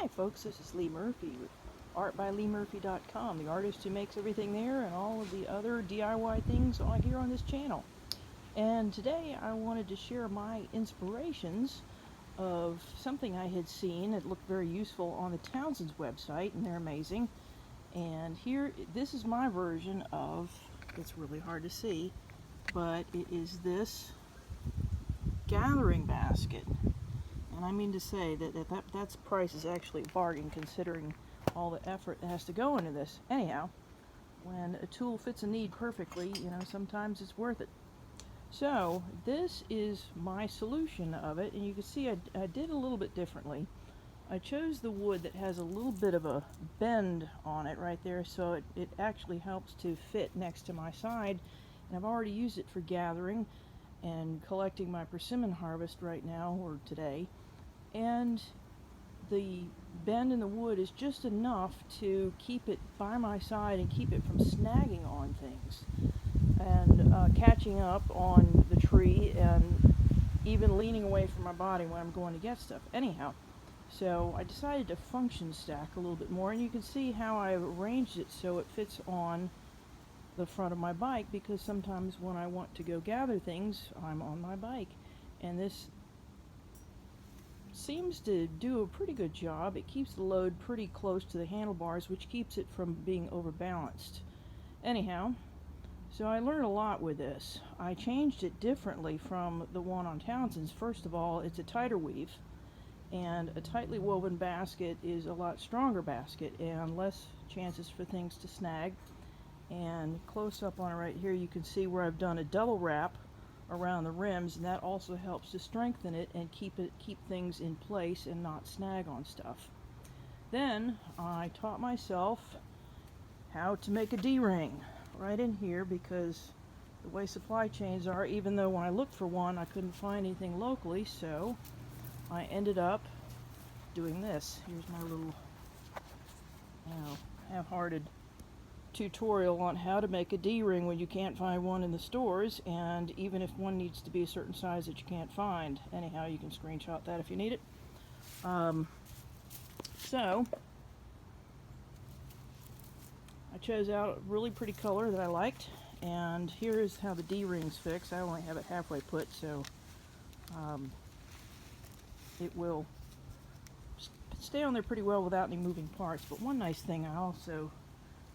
Hi folks, this is Lee Murphy with artbyleemurphy.com, the artist who makes everything there and all of the other DIY things on here on this channel. And today I wanted to share my inspirations of something I had seen that looked very useful on the Townsends website, and they're amazing. And here, this is my version of, it's really hard to see, but it is this gathering basket. And I mean to say that's price is actually a bargain considering all the effort that has to go into this. Anyhow, when a tool fits a need perfectly, you know, sometimes it's worth it. So this is my solution of it, and you can see I did a little bit differently. I chose the wood that has a little bit of a bend on it right there, so it actually helps to fit next to my side. And I've already used it for gathering and collecting my persimmon harvest right now, or today. And the bend in the wood is just enough to keep it by my side and keep it from snagging on things and catching up on the tree and even leaning away from my body when I'm going to get stuff. Anyhow, so I decided to function stack a little bit more, and you can see how I've arranged it so it fits on the front of my bike, because sometimes when I want to go gather things, I'm on my bike. And this seems to do a pretty good job. It keeps the load pretty close to the handlebars, which keeps it from being overbalanced. Anyhow, so I learned a lot with this. I changed it differently from the one on Townsend's. First of all, it's a tighter weave, and a tightly woven basket is a lot stronger basket and less chances for things to snag. And close up on it right here, you can see where I've done a double wrap around the rims, and that also helps to strengthen it and keep things in place and not snag on stuff. Then I taught myself how to make a D-ring right in here, because the way supply chains are, even though when I looked for one I couldn't find anything locally, so I ended up doing this. Here's my little, you know, half-hearted tutorial on how to make a D-ring when you can't find one in the stores, and even if one needs to be a certain size that you can't find. Anyhow, you can screenshot that if you need it. So I chose out a really pretty color that I liked, and here is how the D-ring's fixed. I only have it halfway put, so it will stay on there pretty well without any moving parts. But one nice thing I also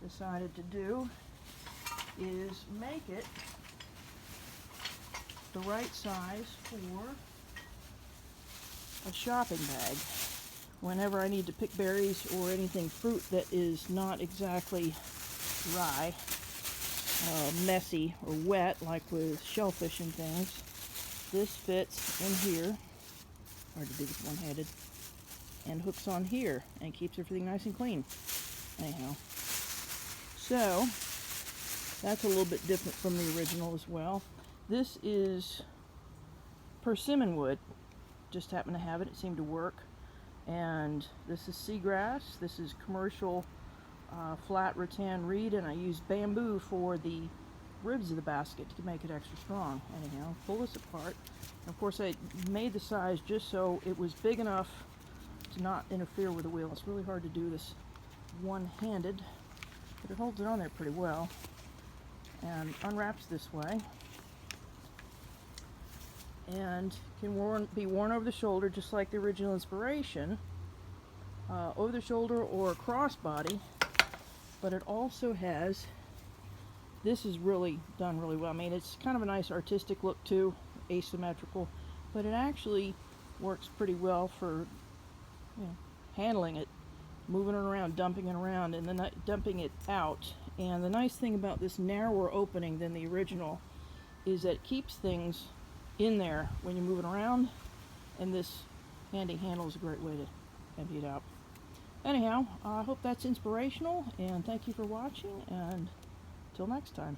decided to do is make it the right size for a shopping bag whenever I need to pick berries or anything fruit that is not exactly dry, messy or wet, like with shellfish and things. This fits in here, hard to do with one-handed, and hooks on here and keeps everything nice and clean. Anyhow, so that's a little bit different from the original as well. This is persimmon wood. Just happened to have it. It seemed to work. And this is seagrass. This is commercial flat rattan reed, and I used bamboo for the ribs of the basket to make it extra strong. Anyhow, pull this apart. And of course, I made the size just so it was big enough to not interfere with the wheel. It's really hard to do this one-handed, but it holds it on there pretty well and unwraps this way, and can be worn over the shoulder just like the original inspiration, over the shoulder or a crossbody. But it also has, this is really done really well. I mean, it's kind of a nice artistic look too, asymmetrical, but it actually works pretty well for, you know, handling it, moving it around, dumping it around, and then dumping it out. And the nice thing about this narrower opening than the original is that it keeps things in there when you're moving around, and this handy handle is a great way to empty it out. Anyhow, I hope that's inspirational, and thank you for watching, and till next time.